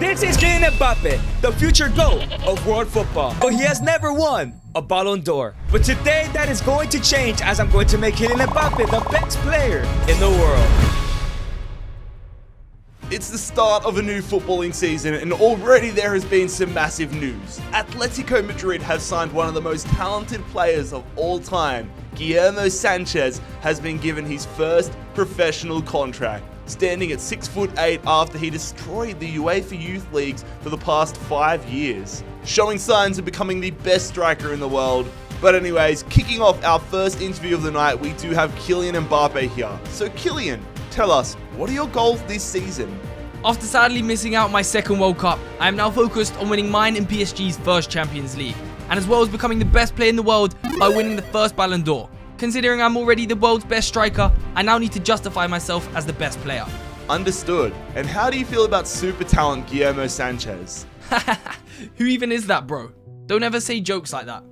This is Kylian Mbappe, the future GOAT of world football. But he has never won a Ballon d'Or. But today that is going to change, as I'm going to make Kylian Mbappe the best player in the world. It's the start of a new footballing season and already there has been some massive news. Atletico Madrid have signed one of the most talented players of all time. Guillermo Sanchez has been given his first professional contract, standing at 6'8" after he destroyed the UEFA Youth Leagues for the past 5 years, showing signs of becoming the best striker in the world. But anyways, kicking off our first interview of the night, we do have Kylian Mbappe here. So Kylian, tell us, what are your goals this season? After sadly missing out my second World Cup, I am now focused on winning mine and PSG's first Champions League, and as well as becoming the best player in the world by winning the first Ballon d'Or. Considering I'm already the world's best striker, I now need to justify myself as the best player. Understood. And how do you feel about super talent Guillermo Sanchez? Who even is that, bro? Don't ever say jokes like that.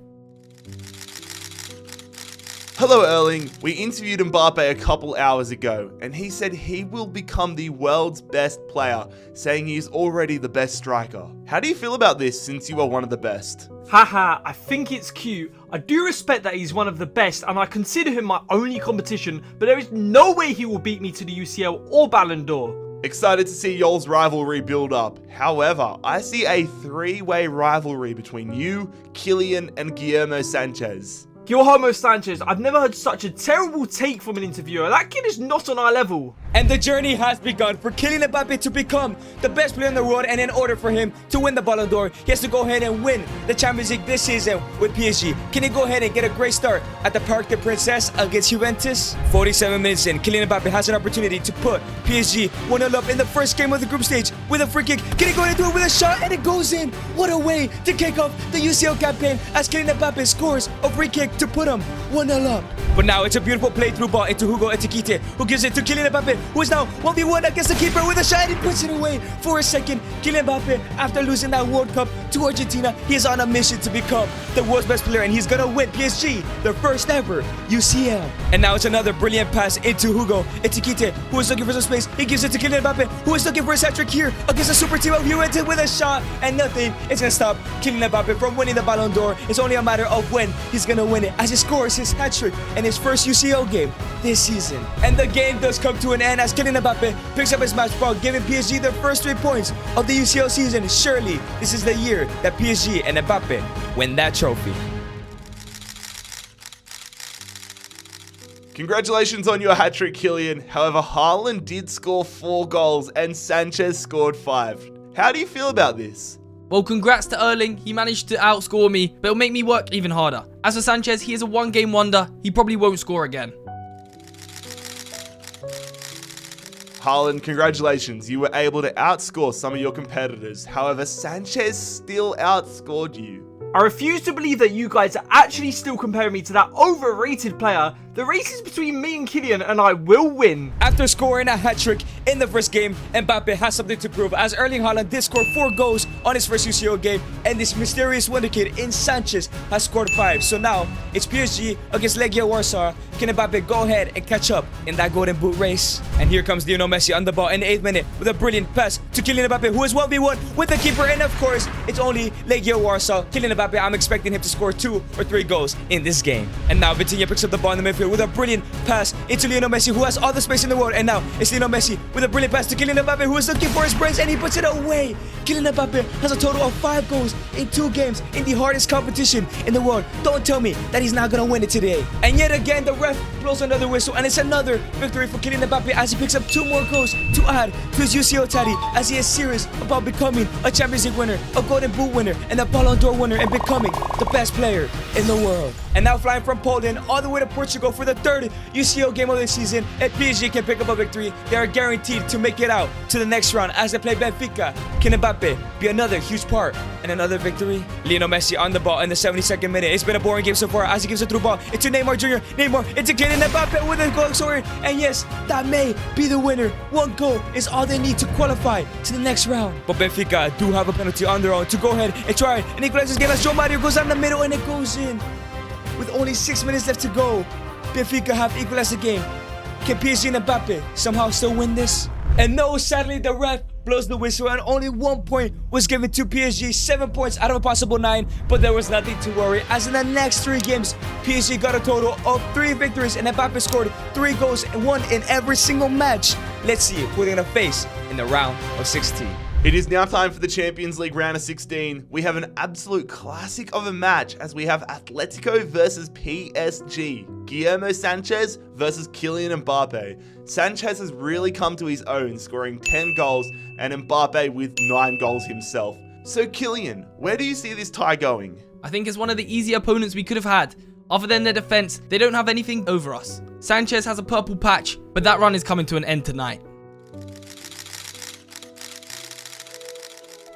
Hello Erling, we interviewed Mbappe a couple hours ago and he said he will become the world's best player, saying he is already the best striker. How do you feel about this since you are one of the best? Haha, I think it's cute. I do respect that he's one of the best and I consider him my only competition, but there is no way he will beat me to the UCL or Ballon d'Or. Excited to see y'all's rivalry build up. However, I see a three-way rivalry between you, Kylian and Guillermo Sanchez. Guillermo Sanchez, I've never heard such a terrible take from an interviewer. That kid is not on our level. And the journey has begun for Kylian Mbappe to become the best player in the world, and in order for him to win the Ballon d'Or, he has to go ahead and win the Champions League this season with PSG. Can he go ahead and get a great start at the Parc des Princes against Juventus? 47 minutes in, Kylian Mbappe has an opportunity to put PSG 1-0 up in the first game of the group stage with a free kick. Can he go ahead and do it with a shot? And it goes in. What a way to kick off the UCL campaign as Kylian Mbappe scores a free kick to put him 1-0 up. But now it's a beautiful play through ball into Hugo Ekitike, who gives it to Kylian Mbappe, who is now 1v1 against the keeper with a shot, and he puts it away. For a second, Kylian Mbappe, after losing that World Cup to Argentina, he is on a mission to become the world's best player, and he's gonna win PSG, their first ever UCL. And now it's another brilliant pass into Hugo Ekitike, who is looking for some space. He gives it to Kylian Mbappe, who is looking for his hat-trick here against the super team of Juventus with a shot, and nothing is gonna stop Kylian Mbappe from winning the Ballon d'Or. It's only a matter of when he's gonna win it, as he scores his hat-trick in his first UCL game this season. And the game does come to an end as Kylian Mbappe picks up his match ball, giving PSG their first 3 points of the UCL season. Surely, this is the year that PSG and Mbappe win that trophy. Congratulations on your hat-trick, Kylian. However, Haaland did score 4 goals and Sanchez scored 5. How do you feel about this? Well, congrats to Erling, he managed to outscore me, but it'll make me work even harder. As for Sanchez, he is a one-game wonder, he probably won't score again. Haaland, congratulations, you were able to outscore some of your competitors. However, Sanchez still outscored you. I refuse to believe that you guys are actually still comparing me to that overrated player. The race is between me and Kylian, and I will win. After scoring a hat-trick in the first game, Mbappe has something to prove, as Erling Haaland did score 4 goals on his first UCL game, and this mysterious wonder kid in Sanchez has scored 5. So now, it's PSG against Legia Warsaw. Can Mbappe go ahead and catch up in that golden boot race? And here comes Lionel Messi on the ball in the 8th minute with a brilliant pass to Kylian Mbappe, who is 1v1 with the keeper, and of course, it's only Legia Warsaw. Kylian Mbappe, I'm expecting him to score 2 or 3 goals in this game. And now Vitinha picks up the ball in the midfield with a brilliant pass into Lionel Messi, who has all the space in the world. And now it's Lionel Messi with a brilliant pass to Kylian Mbappe, who is looking for his brains, and he puts it away. Kylian Mbappe has a total of 5 goals in 2 games in the hardest competition in the world. Don't tell me that he's not gonna win it today. And yet again, the ref blows another whistle, and it's another victory for Kylian Mbappe as he picks up 2 more goals to add to his UCL tally, as he is serious about becoming a Champions League winner, a Golden Boot winner, and a Ballon d'Or winner, and becoming the best player in the world. And now flying from Poland all the way to Portugal for the 3rd UCL game of the season, if PSG can pick up a victory, they are guaranteed to make it out to the next round as they play Benfica. Can Mbappe be another huge part and another victory? Lionel Messi on the ball in the 72nd minute. It's been a boring game so far as he gives a through ball into Neymar Jr. Neymar into Kylian Mbappe with a goal scorer, and yes, that may be the winner. 1 goal is all they need to qualify to the next round. But Benfica do have a penalty on their own to go ahead and try and equalize this game as João Mario goes down the middle and it goes in. With only 6 minutes left to go, Benfica have equalized the game. Can PSG and Mbappe somehow still win this? And no, sadly, the ref blows the whistle and only 1 point was given to PSG, 7 points out of a possible 9, but there was nothing to worry as in the next 3 games, PSG got a total of 3 victories and Mbappe scored 3 goals and won in every single match. Let's see who they're gonna face in the round of 16. It is now time for the Champions League round of 16. We have an absolute classic of a match as we have Atletico versus PSG. Guillermo Sanchez versus Kylian Mbappe. Sanchez has really come to his own, scoring 10 goals and Mbappe with 9 goals himself. So Kylian, where do you see this tie going? I think it's one of the easy opponents we could have had. Other than their defense, they don't have anything over us. Sanchez has a purple patch, but that run is coming to an end tonight.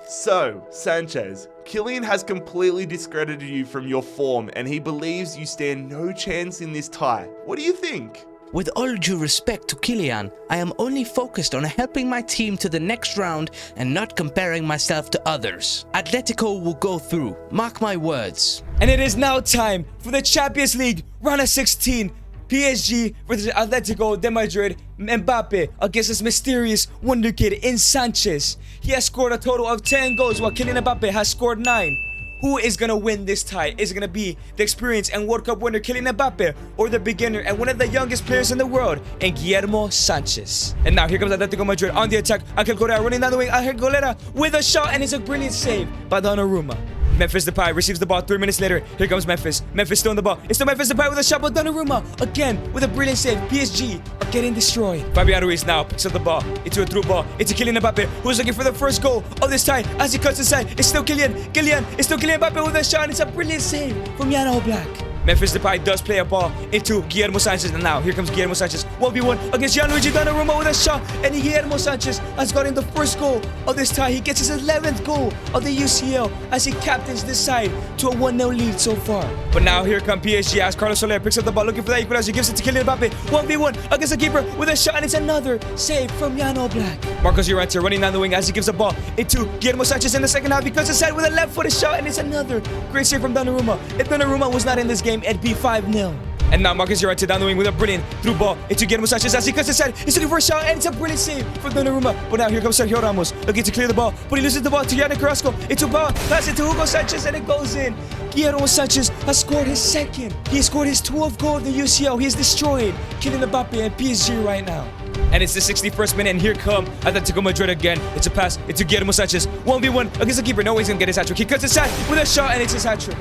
So, Sanchez, Kylian has completely discredited you from your form and he believes you stand no chance in this tie. What do you think? With all due respect to Kylian, I am only focused on helping my team to the next round and not comparing myself to others. Atletico will go through, mark my words. And it is now time for the Champions League round of 16. PSG versus Atletico de Madrid. Mbappe against this mysterious wonder kid in Sanchez. He has scored a total of 10 goals while Kylian Mbappe has scored 9. Who is going to win this tie? Is it going to be the experienced and World Cup winner Kylian Mbappe or the beginner and one of the youngest players in the world, and Guillermo Sanchez? And now here comes Atletico Madrid on the attack. Angel Correa running down the wing. Angel Correa with a shot and it's a brilliant save by Donnarumma. Memphis Depay receives the ball 3 minutes later. Here comes Memphis. Memphis still on the ball. It's still Memphis Depay with a shot, but Donnarumma again with a brilliant save. PSG are getting destroyed. Fabian Ruiz now picks up the ball into a through ball. It's Kylian Mbappe who's looking for the first goal of this tie as he cuts inside. It's still Kylian. It's still Kylian Mbappe with a shot, and it's a brilliant save from Jan Oblak. Memphis Depay does play a ball into Guillermo Sanchez, and now here comes Guillermo Sanchez 1v1 against Gianluigi Donnarumma with a shot, and Guillermo Sanchez has gotten the first goal of this tie. He gets his 11th goal of the UCL as he captains this side to a 1-0 lead so far. But now here come PSG as Carlos Soler picks up the ball looking for the equalizer. He gives it to Kylian Mbappe 1v1 against the keeper with a shot, and it's another save from Jan Oblak. Marcos Llorente running down the wing as he gives the ball into Guillermo Sanchez in the second half. He cuts inside with a left-footed shot, and it's another great save from Donnarumma. If Donnarumma was not in this game, it'd be 5-0. And now Marcos Llorente down the wing with a brilliant through ball into Guillermo Sanchez as he cuts inside. He's looking for a shot, and it's a brilliant save from Donnarumma. But now here comes Sergio Ramos looking to clear the ball, but he loses the ball to Yannick Carrasco. It's a ball, pass it to Hugo Sanchez, and it goes in. Guillermo Sanchez has scored his second. He scored his 12th goal of the UCL. He has destroyed Kylian Mbappe and PSG right now. And it's the 61st minute, and here come Atletico Madrid again. It's a pass into Guillermo Sanchez 1v1 against the keeper. No way he's gonna get his hat trick. He cuts inside with a shot, and it's his hat trick.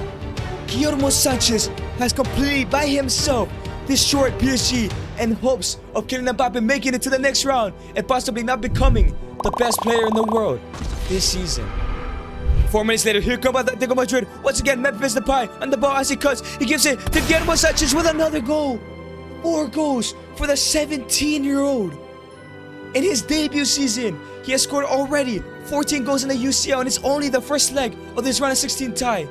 Guillermo Sanchez has completely by himself destroyed PSG in hopes of Kylian Mbappe making it to the next round and possibly not becoming the best player in the world this season. 4 minutes later, here comes Atletico Madrid. Once again, Memphis Depay on the ball as he cuts. He gives it to Guillermo Sanchez with another goal. 4 goals for the 17-year-old. In his debut season, he has scored already 14 goals in the UCL, and it's only the first leg of this round of 16 tie.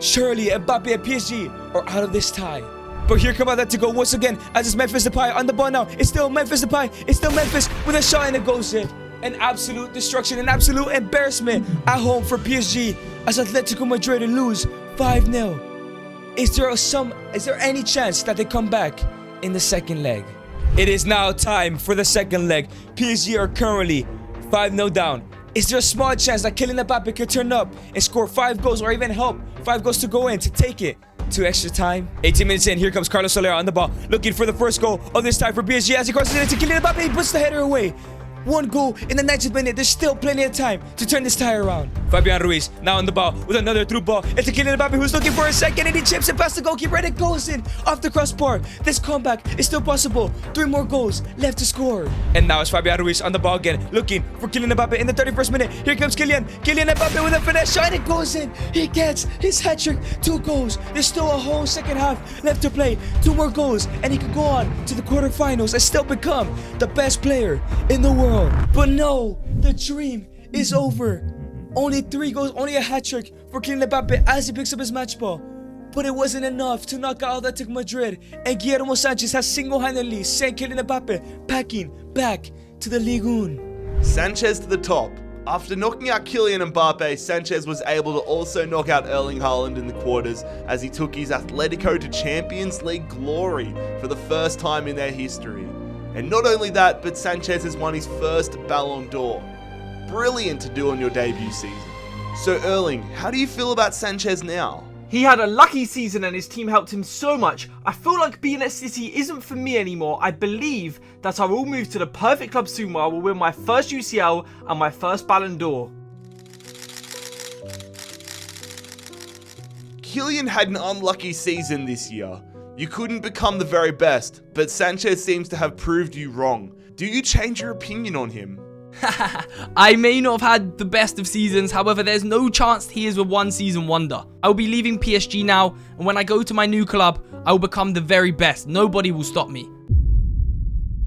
Surely Mbappe and PSG are out of this tie. But here come Atletico once again as it's Memphis Depay on the ball now. It's still Memphis Depay. It's still Memphis with a shot, and it goes in. An absolute destruction, an absolute embarrassment at home for PSG as Atletico Madrid lose 5-0. Is there any chance that they come back in the second leg? It is now time for the second leg. PSG are currently 5-0 down. Is there a small chance that Kylian Mbappe could turn up and score 5 goals or even help 5 goals to go in to take it to extra time? 18 minutes in, here comes Carlos Soler on the ball, looking for the first goal of this time for PSG as he crosses it into Kylian Mbappe. He puts the header away. 1 goal in the 90th minute. There's still plenty of time to turn this tie around. Fabian Ruiz now on the ball with another through ball. It's Kylian Mbappe who's looking for a second, and he chips it past the goalkeeper, and it goes in off the crossbar. This comeback is still possible. 3 more goals left to score. And now it's Fabian Ruiz on the ball again, looking for Kylian Mbappe in the 31st minute. Here comes Kylian Mbappe with a finesse shot, and it goes in. He gets his hat trick. 2 goals. There's still a whole second half left to play. 2 more goals, and he could go on to the quarterfinals and still become the best player in the world. But no, the dream is over. Only 3 goals, only a hat trick for Kylian Mbappe as he picks up his match ball. But it wasn't enough to knock out Atletico Madrid, and Guillermo Sanchez has single-handedly sent Kylian Mbappe packing back to the Ligue 1. Sanchez to the top. After knocking out Kylian Mbappe, Sanchez was able to also knock out Erling Haaland in the quarters as he took his Atletico to Champions League glory for the first time in their history. And not only that, but Sanchez has won his first Ballon d'Or. brilliant to do on your debut season. So Erling, how do you feel about Sanchez now? He had a lucky season and his team helped him so much. I feel like being at City isn't for me anymore. I believe that I will move to the perfect club soon where I will win my first UCL and my first Ballon d'Or. Kylian had an unlucky season this year. You couldn't become the very best, but Sanchez seems to have proved you wrong. Do you change your opinion on him? I may not have had the best of seasons, however there's no chance he is a one-season wonder. I will be leaving PSG now, and when I go to my new club, I will become the very best. Nobody will stop me.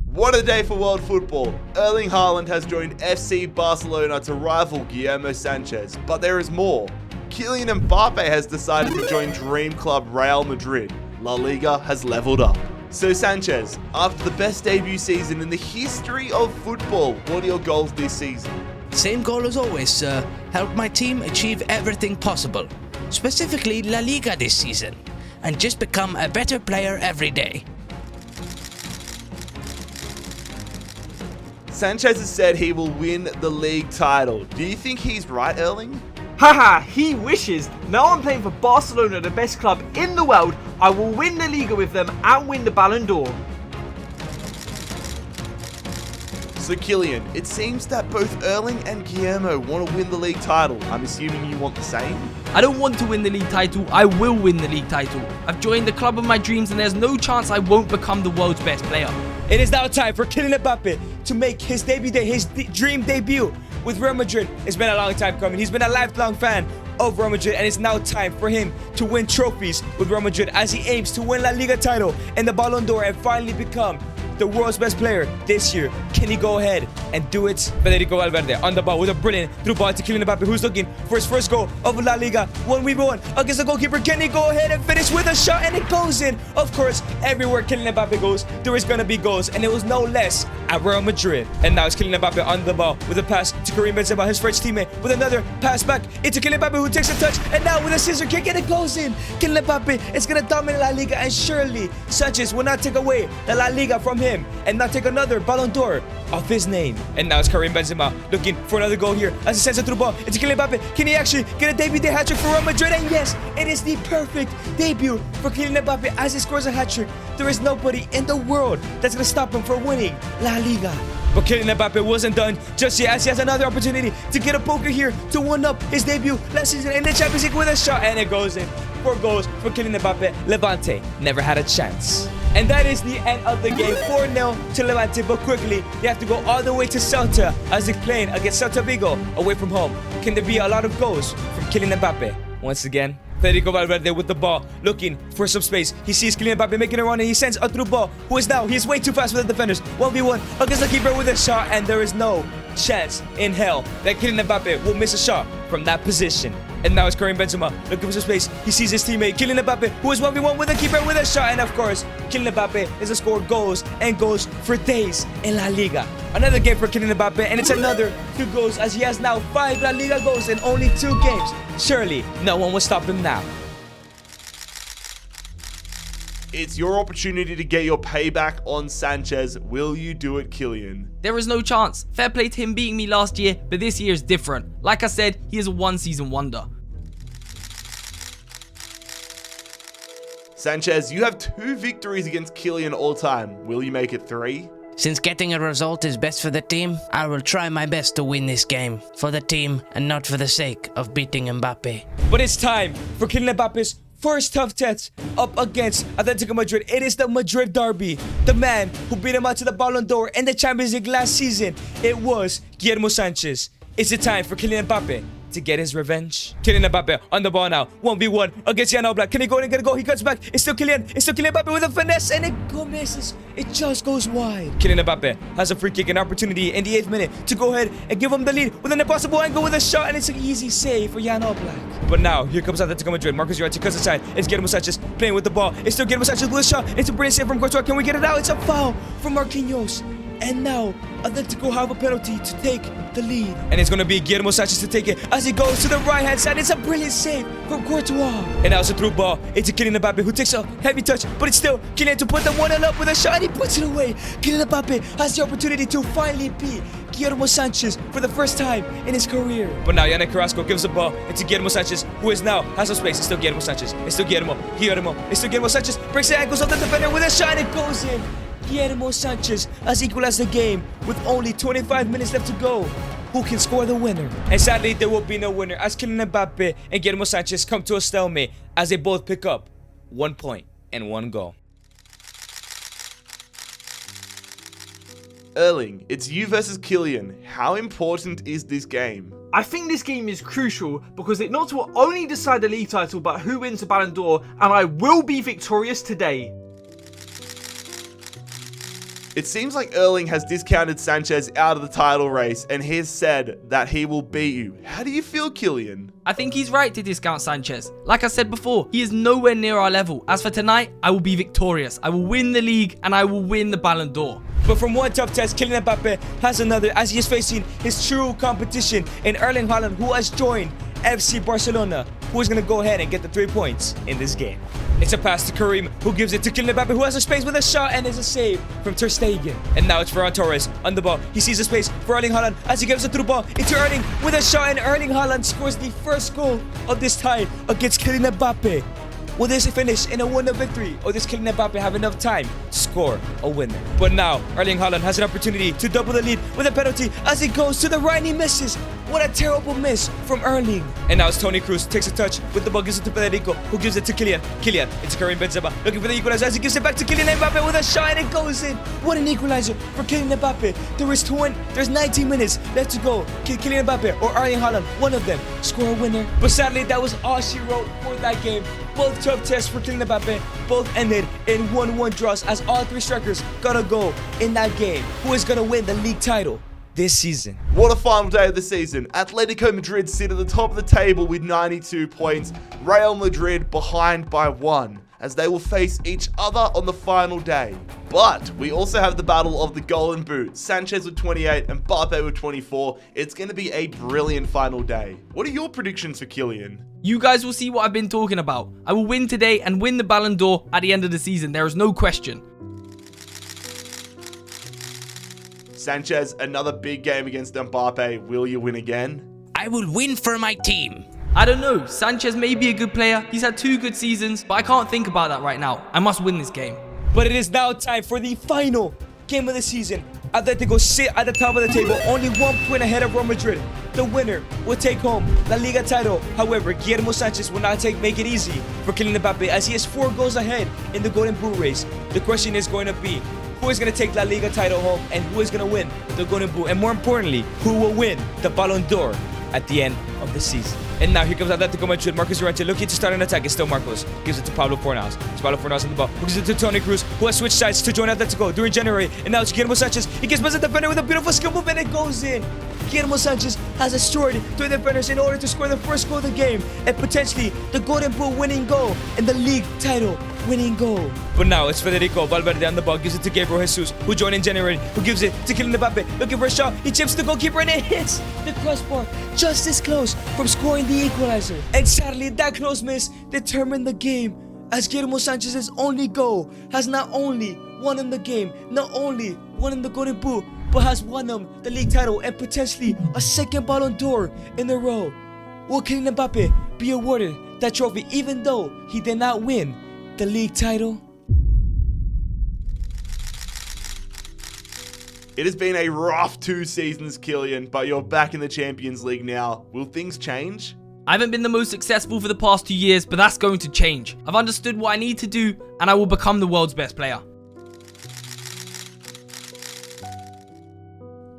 What a day for world football. Erling Haaland has joined FC Barcelona to rival Guillermo Sanchez, but there is more. Kylian Mbappe has decided to join dream club Real Madrid. La Liga has leveled up. So Sanchez, after the best debut season in the history of football, what are your goals this season? Same goal as always, sir. Help my team achieve everything possible. Specifically La Liga this season. And just become a better player every day. Sanchez has said he will win the league title. Do you think he's right, Erling? Haha, he wishes. Now I'm playing for Barcelona, the best club in the world. I will win the Liga with them and win the Ballon d'Or. So Kylian, it seems that both Erling and Guillermo want to win the league title. I'm assuming you want the same? I don't want to win the league title, I will win the league title. I've joined the club of my dreams and there's no chance I won't become the world's best player. It is now time for Kylian Mbappe to make his debut day, his dream debut with Real Madrid. It's been a long time coming. He's been a lifelong fan of Real Madrid, and it's now time for him to win trophies with Real Madrid as he aims to win La Liga title and the Ballon d'Or and finally become the world's best player this year. Can he go ahead and do it? Federico Valverde on the ball with a brilliant through ball to Kylian Mbappe, who's looking for his first goal of La Liga 1v1 against the goalkeeper. Can he go ahead and finish with a shot? And it goes in. Of course, everywhere Kylian Mbappe goes, there is going to be goals, and it was no less at Real Madrid. And now it's Kylian Mbappe on the ball with a pass to Karim Benzema, his French teammate, with another pass back into Kylian Mbappe, who takes a touch, and now with a scissor kick, and it goes in. Kylian Mbappe is going to dominate La Liga, and surely Sanchez will not take away the La Liga from him and not take another Ballon d'Or of his name. And now it's Karim Benzema looking for another goal here as he sends it through ball into Kylian Mbappe. Can he actually get a debut day hat-trick for Real Madrid? And yes, it is the perfect debut for Kylian Mbappe as he scores a hat-trick. There is nobody in the world that's going to stop him from winning La Liga. But Kylian Mbappe wasn't done just yet as he has another opportunity to get a poker here to one up his debut last season in the Champions League with a shot, and it goes in. 4 goals for Kylian Mbappe. Levante never had a chance. And that is the end of the game. 4-0 to Levante, but quickly they have to go all the way to Celta as they're playing against Celta Vigo away from home. Can there be a lot of goals from Kylian Mbappe? Once again, Federico Valverde with the ball, looking for some space. He sees Kylian Mbappe making a run and he sends a through ball. He's way too fast with the defenders. 1v1 against the keeper with a shot, and there is no chance in hell that Kylian Mbappe will miss a shot from that position. And now it's Karim Benzema looking for some space. He sees his teammate Kylian Mbappe, who is 1v1 with the keeper with a shot. And of course, Kylian Mbappe is a score goals and goals for days in La Liga. Another game for Kylian Mbappe, and it's another 2 goals as he has now 5 La Liga goals in only 2 games. Surely, no one will stop him now. It's your opportunity to get your payback on Sanchez. Will you do it, Kylian? There is no chance. Fair play to him beating me last year, but this year is different. Like I said, he is a one-season wonder. Sanchez, you have 2 victories against Kylian all time. Will you make it 3? Since getting a result is best for the team, I will try my best to win this game. For the team and not for the sake of beating Mbappe. But it's time for Kylian Mbappe's first tough test up against Atletico Madrid. It is the Madrid derby. The man who beat him out to the Ballon d'Or in the Champions League last season, it was Guillermo Sanchez. Is it time for Kylian Mbappe to get his revenge? Kylian Mbappe on the ball now, 1v1 against Jan Oblak. Can he go and get a goal? He cuts back. It's still Kylian Mbappe with a finesse, and it misses. It just goes wide. Kylian Mbappe has a free kick, an opportunity in the 8th minute to go ahead and give him the lead with an impossible angle with a shot, and it's an easy save for Jan Oblak. But now here comes Atletico Madrid. Marcus Llorente cuts aside. It's Guillermo Sanchez playing with the ball. It's still Guillermo Sanchez with a shot. It's a brilliant save from Courtois. Can we get it out? It's a foul from Marquinhos. And now Atletico have a penalty to take the lead. And it's going to be Guillermo Sanchez to take it as he goes to the right-hand side. It's a brilliant save from Courtois. And now it's a through ball into Kylian Mbappe, who takes a heavy touch, but it's still Kylian to put the 1-0 up with a shot, and he puts it away. Kylian Mbappe has the opportunity to finally beat Guillermo Sanchez for the first time in his career. But now Yannick Carrasco gives the ball into Guillermo Sanchez, who is now has some space. It's still Guillermo Sanchez. It's still Guillermo. It's still Guillermo Sanchez. Breaks the ankles of the defender with a shot and it goes in. Guillermo Sanchez has equalized the game with only 25 minutes left to go. Who can score the winner? And sadly, there will be no winner as Kylian Mbappe and Guillermo Sanchez come to a stalemate as they both pick up 1 point and 1 goal. Erling, it's you versus Kylian. How important is this game? I think this game is crucial because it not will only decide the league title but who wins the Ballon d'Or, and I will be victorious today. It seems like Erling has discounted Sanchez out of the title race and he has said that he will beat you. How do you feel, Kylian? I think he's right to discount Sanchez. Like I said before, he is nowhere near our level. As for tonight, I will be victorious. I will win the league and I will win the Ballon d'Or. But from one tough test, Kylian Mbappe has another as he is facing his true competition in Erling Haaland, who has joined FC Barcelona, who is going to go ahead and get the 3 points in this game. It's a pass to Karim, who gives it to Kylian Mbappe, who has a space with a shot and is a save from Ter Stegen. And now it's Ferran Torres on the ball. He sees a space for Erling Haaland as he gives a through ball into Erling with a shot, and Erling Haaland scores the first goal of this tie against Kylian Mbappe. Will this finish in a 1-0 victory, or does Kylian Mbappe have enough time to score a winner? But now, Erling Haaland has an opportunity to double the lead with a penalty as he goes to the right and he misses. What a terrible miss from Erling. And now it's Toni Kroos, takes a touch with the ball, gives it to Federico, who gives it to Kylian. Kylian, it's Karim Benzema, looking for the equalizer as he gives it back to Kylian Mbappe with a shot and it goes in. What an equalizer for Kylian Mbappe. There's 19 minutes left to go. Kylian Mbappe or Erling Haaland, one of them, score a winner. But sadly, that was all she wrote for that game. Both tough tests for Kylian Mbappe, both ended in 1-1 draws as all 3 strikers got a goal in that game. Who is going to win the league title this season? What a final day of the season. Atletico Madrid sit at the top of the table with 92 points. Real Madrid behind by 1 as they will face each other on the final day. But we also have the battle of the Golden Boot. Sanchez with 28 and Mbappe with 24. It's going to be a brilliant final day. What are your predictions for Kylian? You guys will see what I've been talking about. I will win today and win the Ballon d'Or at the end of the season. There is no question. Sanchez, another big game against Mbappe. Will you win again? I will win for my team. I don't know. Sanchez may be a good player. He's had 2 good seasons, but I can't think about that right now. I must win this game. But it is now time for the final game of the season. Atletico sit at the top of the table, only 1 point ahead of Real Madrid. The winner will take home La Liga title. However, Guillermo Sanchez will not make it easy for Kylian Mbappe as he has 4 goals ahead in the Golden Boot race. The question is going to be, who is going to take La Liga title home and who is going to win the Golden Boot? And more importantly, who will win the Ballon d'Or at the end of the season? And now here comes Atletico Madrid. Marcos Llorente looking to start an attack. It's still Marcos. Gives it to Pablo Fornals. It's Pablo Fornals on the ball. Who gives it to Toni Kroos, who has switched sides to join Atletico during January. And now it's Guillermo Sanchez. He gets past the defender with a beautiful skill move and it goes in. Guillermo Sanchez has destroyed 3 defenders in order to score the first goal of the game and potentially the Golden Boot winning goal and the league title winning goal. But now it's Federico Valverde on the ball, gives it to Gabriel Jesus, who joined in January, who gives it to Kylian Mbappe, looking for a shot. He chips the goalkeeper and it hits the crossbar, just as close from scoring the equalizer. And sadly, that close miss determined the game, as Guillermo Sanchez's only goal has not only won him the game, not only won him the Golden Boot, but has won him the league title and potentially a 2nd Ballon d'Or in a row. Will Kylian Mbappe be awarded that trophy even though he did not win the league title? It has been a rough 2 seasons, Kylian, but you're back in the Champions League now. Will things change? I haven't been the most successful for the past 2 years, but that's going to change. I've understood what I need to do, and I will become the world's best player.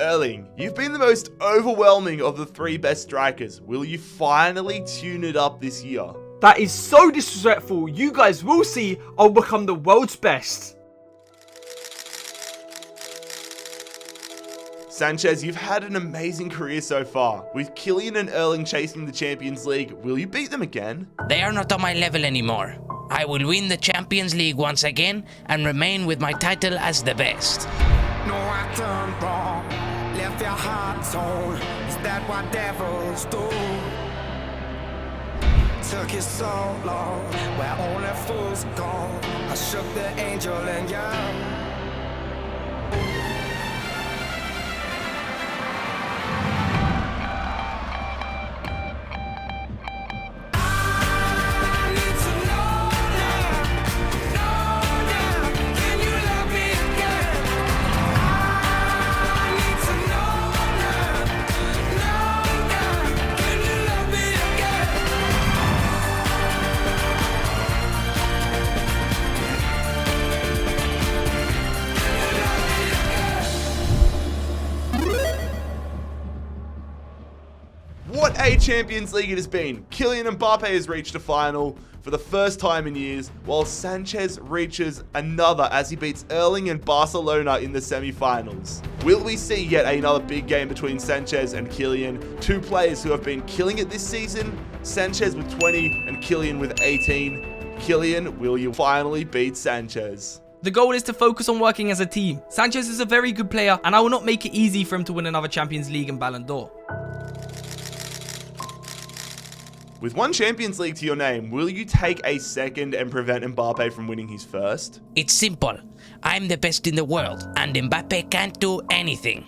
Erling, you've been the most overwhelming of the 3 best strikers. Will you finally tune it up this year? That is so disrespectful. You guys will see I'll become the world's best. Sanchez, you've had an amazing career so far. With Kylian and Erling chasing the Champions League, will you beat them again? They are not on my level anymore. I will win the Champions League once again and remain with my title as the best. No, I turned wrong, left your heart torn. Is that what devils do? Took you so long, where only fools go. I shook the angel and young. Champions League it has been. Kylian Mbappe has reached a final for the first time in years, while Sanchez reaches another as he beats Erling and Barcelona in the semi-finals. Will we see yet another big game between Sanchez and Kylian, two players who have been killing it this season? Sanchez with 20 and Kylian with 18. Kylian, will you finally beat Sanchez? The goal is to focus on working as a team. Sanchez is a very good player, and I will not make it easy for him to win another Champions League and Ballon d'Or. With one Champions League to your name, will you take a second and prevent Mbappe from winning his first? It's simple. I'm the best in the world, and Mbappe can't do anything.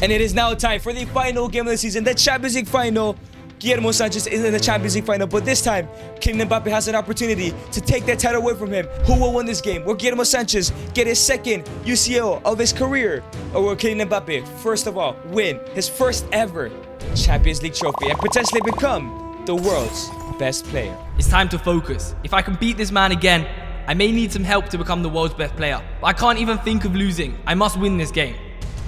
And it is now time for the final game of the season, the Champions League final. Guillermo Sanchez is in the Champions League final, but this time, Kylian Mbappe has an opportunity to take that title away from him. Who will win this game? Will Guillermo Sanchez get his second UCL of his career? Or will Kylian Mbappe, first of all, win his first ever Champions League trophy and potentially become the world's best player? It's time to focus. If I can beat this man again, I may need some help to become the world's best player. But I can't even think of losing. I must win this game.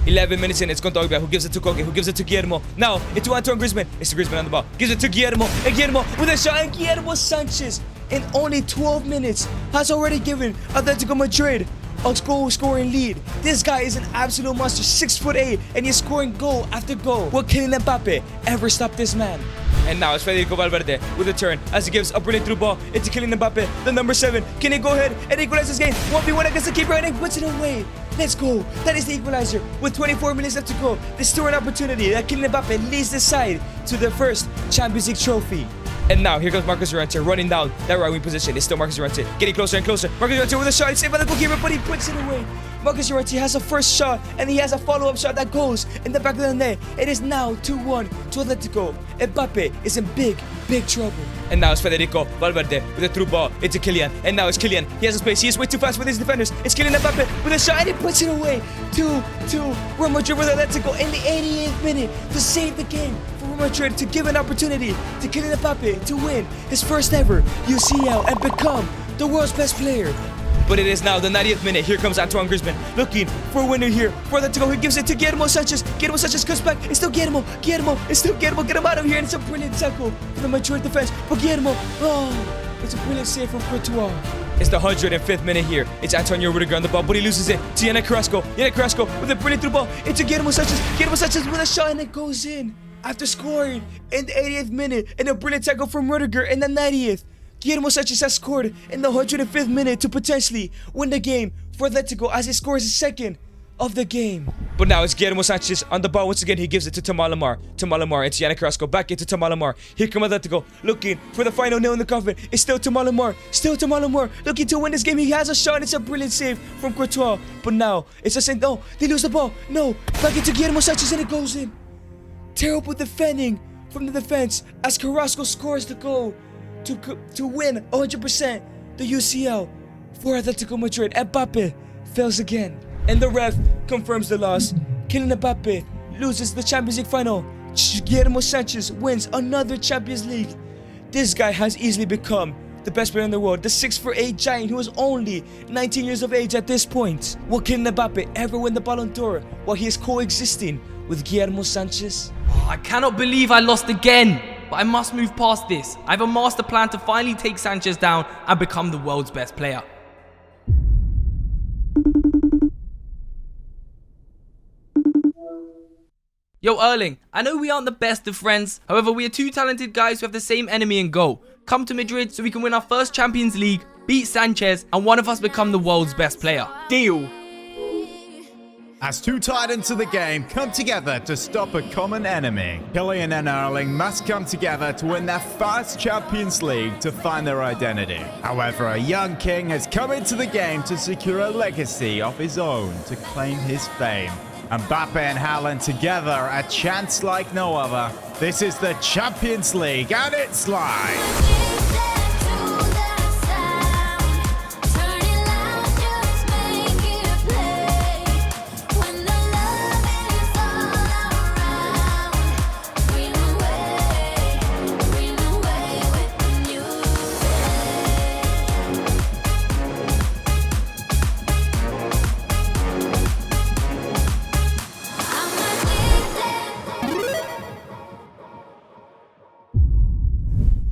11 minutes in, it's Kondogbia who gives it to Koke, who gives it to Guillermo. Now, into Antoine Griezmann. It's Griezmann on the ball. Gives it to Guillermo, and Guillermo with a shot, and Guillermo Sanchez in only 12 minutes has already given Atletico Madrid a goal-scoring lead. This guy is an absolute monster, 6'8", and he's scoring goal after goal. Will Kylian Mbappe ever stop this man? And now it's Federico Valverde with a turn as he gives a brilliant through ball into Kylian Mbappe, the number 7. Can he go ahead and equalize this game? 1v1 against the keeper, and he puts it away. Let's go. That is the equalizer. With 24 minutes left to go, there's still an opportunity that Kylian Mbappe leads the side to their first Champions League trophy. And now here comes Marcus Llorente running down that right wing position. It's still Marcus Llorente getting closer and closer. Marcus Llorente with a shot. It's saved by the goalkeeper, but he puts it away. Marcus Llorente has a first shot, and he has a follow-up shot that goes in the back of the net. It is now 2-1 to Atletico. Mbappe is in big trouble. And now it's Federico Valverde with a through ball into Kylian. And now it's Kylian. He has a space. He is way too fast with his defenders. It's Kylian Mbappe with a shot, and he puts it away. 2-2. Real Madrid with Atletico in the 88th minute to save the game for Real Madrid, to give an opportunity to Kylian Mbappe to win his first ever UCL and become the world's best player. But it is now the 90th minute. Here comes Antoine Griezmann looking for a winner here. For Atletico, he gives it to Guillermo Sanchez. Guillermo Sanchez comes back. It's still Guillermo. It's still Guillermo. Get him out of here. And it's a brilliant tackle for the Madrid defense. But Guillermo, it's a brilliant save from Courtois. It's the 105th minute here. It's Antonio Rudiger on the ball, but he loses it to Yannick Carrasco. Yannick Carrasco with a brilliant through ball into Guillermo Sanchez. Guillermo Sanchez with a shot, and it goes in after scoring in the 80th minute. And a brilliant tackle from Rudiger in the 90th. Guillermo Sanchez has scored in the 105th minute to potentially win the game for Atletico as he scores his second of the game. But now it's Guillermo Sanchez on the ball once again. He gives it to Thomas Lemar. Thomas Lemar into Yannick Carrasco. Back into Thomas Lemar. Here come Atletico looking for the final nail in the coffin. It's still Thomas Lemar. Still Thomas Lemar looking to win this game. He has a shot. It's a brilliant save from Courtois. But now it's a send. No, they lose the ball. No, back into Guillermo Sanchez, and it goes in. Terrible defending from the defense as Carrasco scores the goal to win 100% the UCL for Atletico Madrid. Mbappe fails again, and the ref confirms the loss. Kylian Mbappe loses the Champions League final. Guillermo Sanchez wins another Champions League. This guy has easily become the best player in the world, the 6'8" giant who is only 19 years of age at this point. Will Kylian Mbappe ever win the Ballon d'Or while he is coexisting with Guillermo Sanchez? I cannot believe I lost again. But I must move past this. I have a master plan to finally take Sanchez down and become the world's best player. Yo Erling, I know we aren't the best of friends, however we are two talented guys who have the same enemy and goal. Come to Madrid so we can win our first Champions League, beat Sanchez, and one of us become the world's best player. Deal. As two titans of the game come together to stop a common enemy, Kylian and Erling must come together to win their first Champions League to find their identity. However, a young king has come into the game to secure a legacy of his own to claim his fame. Mbappe and Haaland together, a chance like no other. This is the Champions League, and it's live!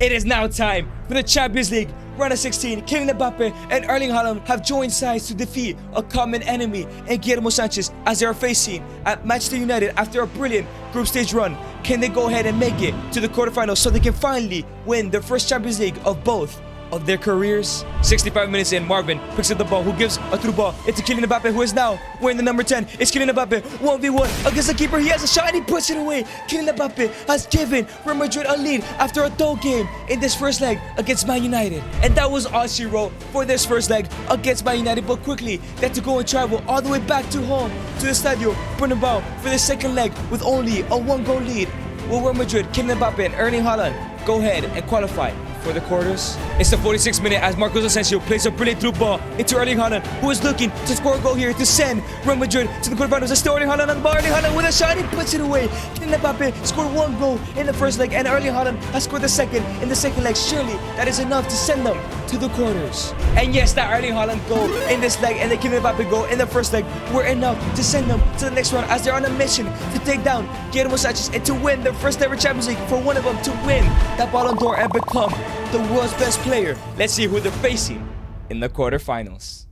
It is now time for the Champions League. Round of 16, Kylian Mbappe and Erling Haaland have joined sides to defeat a common enemy and Guillermo Sanchez as they are facing at Manchester United after a brilliant group stage run. Can they go ahead and make it to the quarterfinals so they can finally win their first Champions League of both of their careers? 65 minutes in, Marvin picks up the ball, who gives a through ball into Kylian Mbappe, who is now wearing the number 10. It's Kylian Mbappe, 1v1 against the keeper. He has a shot and he puts it away. Kylian Mbappe has given Real Madrid a lead after a dull game in this first leg against Man United. And that was all she wrote for this first leg against Man United, but quickly they had to go and travel all the way back to home to the Stadio Bernabeu for the second leg with only a 1-goal lead. Will Real Madrid, Kylian Mbappe and Erling Haaland go ahead and qualify for the quarters? It's the 46th minute as Marcos Asensio plays a brilliant through ball into Erling Haaland, who is looking to score a goal here to send Real Madrid to the quarterfinals. It's still Erling Haaland on the ball. Erling Haaland with a shot, he puts it away. Kylian Mbappe scored 1 goal in the first leg and Erling Haaland has scored the second in the second leg. Surely that is enough to send them to the quarters. And yes, that Erling Haaland goal in this leg and the Kylian Mbappe goal in the first leg were enough to send them to the next round as they're on a mission to take down Guillermo Sanchez and to win their first ever Champions League, for one of them to win that Ballon d'Or and become the world's best player. Let's see who they're facing in the quarterfinals.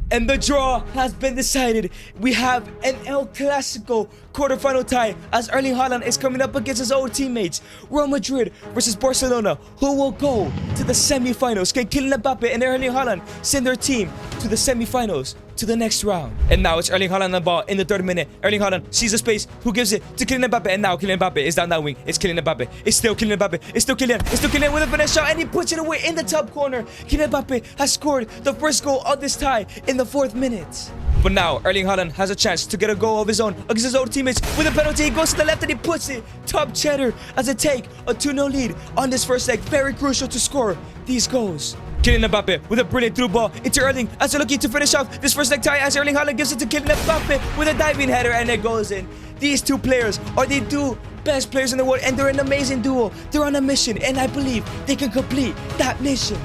And the draw has been decided. We have an El Clasico quarterfinal tie as Erling Haaland is coming up against his old teammates, Real Madrid versus Barcelona, who will go to the semi-finals. Can Kylian Mbappe and Erling Haaland send their team to the semi-finals, to the next round? And now it's Erling Haaland on the ball in the 3rd minute. Erling Haaland sees the space, who gives it to Kylian Mbappe, and now Kylian Mbappe is down that wing. It's Kylian Mbappe. It's still Kylian Mbappe. It's still Kylian. It's still Kylian with a finesse shot, and he puts it away in the top corner. Kylian Mbappe has scored the first goal of this tie in the 4th minute. But now Erling Haaland has a chance to get a goal of his own against his old teammates with a penalty. He goes to the left and he puts it top cheddar as they take a 2-0 lead on this first leg. Very crucial to score these goals. Kylian Mbappe with a brilliant through ball into Erling as they're looking to finish off this first leg tie as Erling Haaland gives it to Kylian Mbappe with a diving header and it goes in. These two players are the two best players in the world and they're an amazing duo. They're on a mission and I believe they can complete that mission.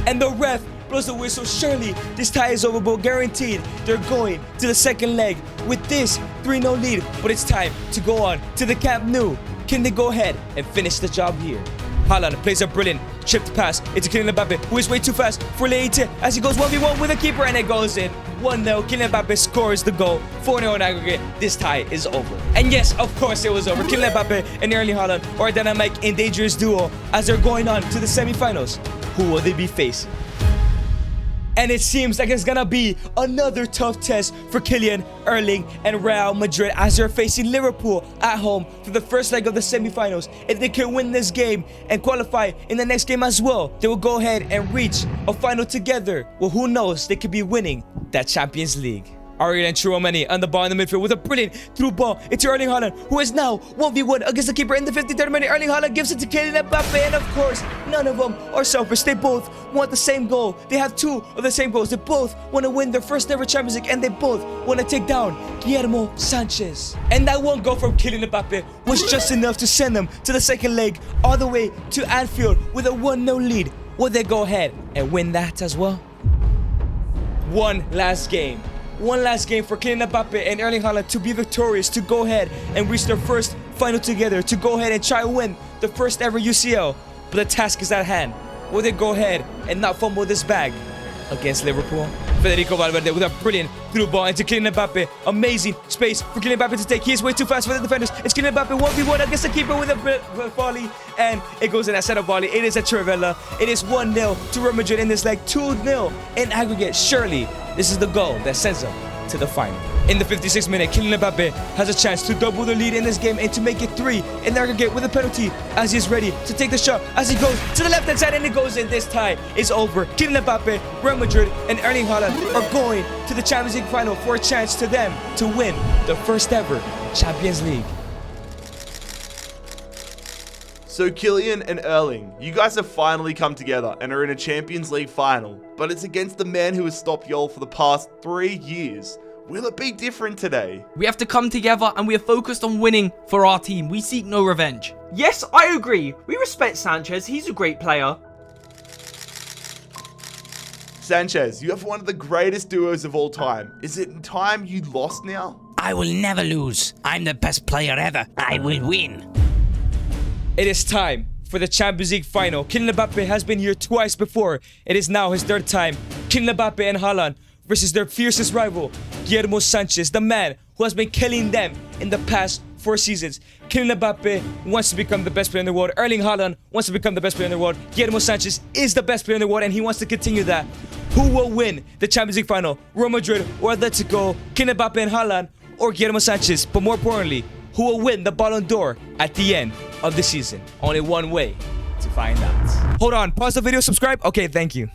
And the ref blows the whistle. Surely this tie is over, but guaranteed they're going to the second leg with this 3-0 lead. But it's time to go on to the Camp Nou. Can they go ahead and finish the job here? Haaland plays a brilliant chipped pass into Kylian Mbappe, who is way too fast for Leite as he goes 1v1 with the keeper and it goes in. 1-0. Kylian Mbappe scores the goal. 4-0 in aggregate. This tie is over. And yes, of course it was over. Kylian Mbappe and Erling Haaland are a dynamic and dangerous duo as they're going on to the semi-finals. Who will they be facing? And it seems like it's gonna be another tough test for Kylian, Erling, and Real Madrid as they're facing Liverpool at home for the first leg of the semi-finals. If they can win this game and qualify in the next game as well, they will go ahead and reach a final together. Well, who knows, they could be winning that Champions League. Aurelien Tchouameni on the ball in the midfield with a brilliant through ball into Erling Haaland, who is now 1v1 against the keeper in the 53rd minute. Erling Haaland gives it to Kylian Mbappe, and of course, none of them are selfish. They both want the same goal. They have 2 of the same goals. They both want to win their first ever Champions League, and they both want to take down Guillermo Sanchez. And that 1 goal from Kylian Mbappe was just enough to send them to the second leg, all the way to Anfield with a 1-0 lead. Will they go ahead and win that as well? One last game for Kylian Mbappe and Erling Haaland to be victorious, to go ahead and reach their first final together, to go ahead and try to win the first ever UCL. But the task is at hand. Will they go ahead and not fumble this bag against Liverpool? Federico Valverde with a brilliant through ball into Kylian Mbappe. Amazing space for Kylian Mbappe to take. He is way too fast for the defenders. It's Kylian Mbappe 1v1 against the keeper with a volley, and it goes in that set of volley. It is a Trivella. It is 1-0 to Real Madrid in this leg, 2-0 in aggregate. Surely this is the goal that sends them to the final. In the 56th minute, Kylian Mbappe has a chance to double the lead in this game and to make it 3 in aggregate with a penalty as he is ready to take the shot as he goes to the left-hand side and it goes in. This tie is over. Kylian Mbappe, Real Madrid, and Erling Haaland are going to the Champions League final for a chance to them to win the first ever Champions League. So Kylian and Erling, you guys have finally come together and are in a Champions League final, but it's against the man who has stopped y'all for the past 3 years. Will it be different today? We have to come together and we are focused on winning for our team. We seek no revenge. Yes, I agree. We respect Sanchez. He's a great player. Sanchez, you have one of the greatest duos of all time. Is it time you lost now? I will never lose. I'm the best player ever. I will win. It is time for the Champions League final. Kylian Mbappe has been here twice before. It is now his third time. Kylian Mbappe and Haaland versus their fiercest rival, Guillermo Sanchez, the man who has been killing them in the past 4 seasons. Kylian Mbappe wants to become the best player in the world. Erling Haaland wants to become the best player in the world. Guillermo Sanchez is the best player in the world and he wants to continue that. Who will win the Champions League final? Real Madrid or Atletico? Kylian Mbappe and Haaland or Guillermo Sanchez? But more importantly, who will win the Ballon d'Or at the end of the season? Only one way to find out. Hold on, pause the video, subscribe. Okay, thank you.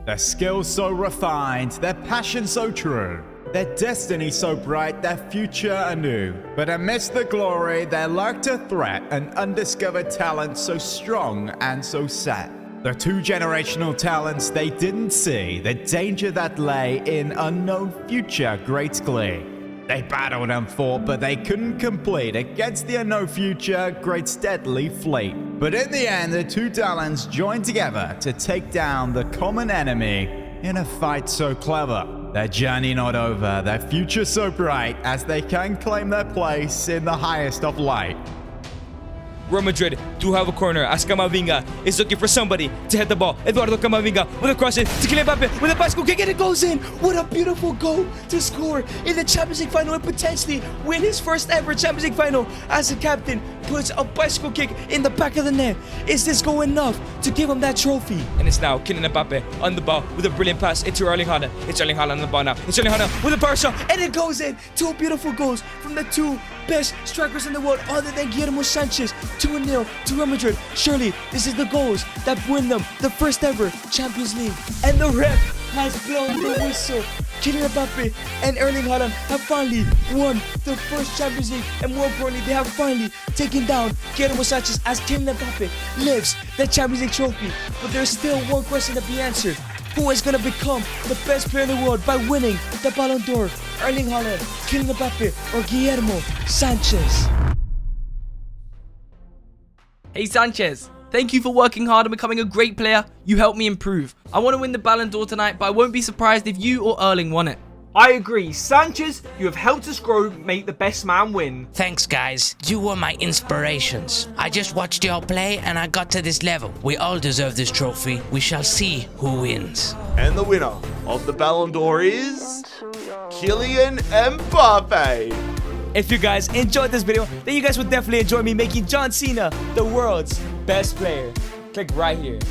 Their skills so refined, their passion so true, their destiny so bright, their future anew. But amidst the glory, there lurked a threat, an undiscovered talent so strong and so set. The 2 generational talents they didn't see, the danger that lay in unknown future great glee. They battled and fought, but they couldn't complete against the unknown future great's deadly fleet. But in the end, the 2 talents joined together to take down the common enemy in a fight so clever. Their journey not over, their future so bright, as they can claim their place in the highest of light. Real Madrid do have a corner as Camavinga is looking for somebody to hit the ball. Eduardo Camavinga with a cross in to Kylian Mbappe with a bicycle kick and it goes in. What a beautiful goal to score in the Champions League final and potentially win his first ever Champions League final as the captain puts a bicycle kick in the back of the net. Is this goal enough to give him that trophy? And it's now Kylian Mbappe on the ball with a brilliant pass into Erling Haaland. It's Erling Haaland on the ball now. It's Erling Haaland with a power shot and it goes in. 2 beautiful goals from the 2 best strikers in the world other than Guillermo Sanchez. 2-0 to Real Madrid. Surely this is the goals that win them the first ever Champions League. And the ref has blown the whistle. Kylian Mbappe and Erling Haaland have finally won the first Champions League, and more importantly, they have finally taken down Guillermo Sanchez as Kylian Mbappe lifts the Champions League trophy. But there's still one question to be answered. Who is going to become the best player in the world by winning the Ballon d'Or? Erling Haaland, Kylian Mbappe, or Guillermo Sanchez? Hey Sanchez, thank you for working hard and becoming a great player. You helped me improve. I want to win the Ballon d'Or tonight, but I won't be surprised if you or Erling won it. I agree. Sanchez, you have helped us grow, make the best man win. Thanks, guys. You were my inspirations. I just watched y'all play and I got to this level. We all deserve this trophy. We shall see who wins. And the winner of the Ballon d'Or is Kylian Mbappe. If you guys enjoyed this video, then you guys would definitely enjoy me making John Cena the world's best player. Click right here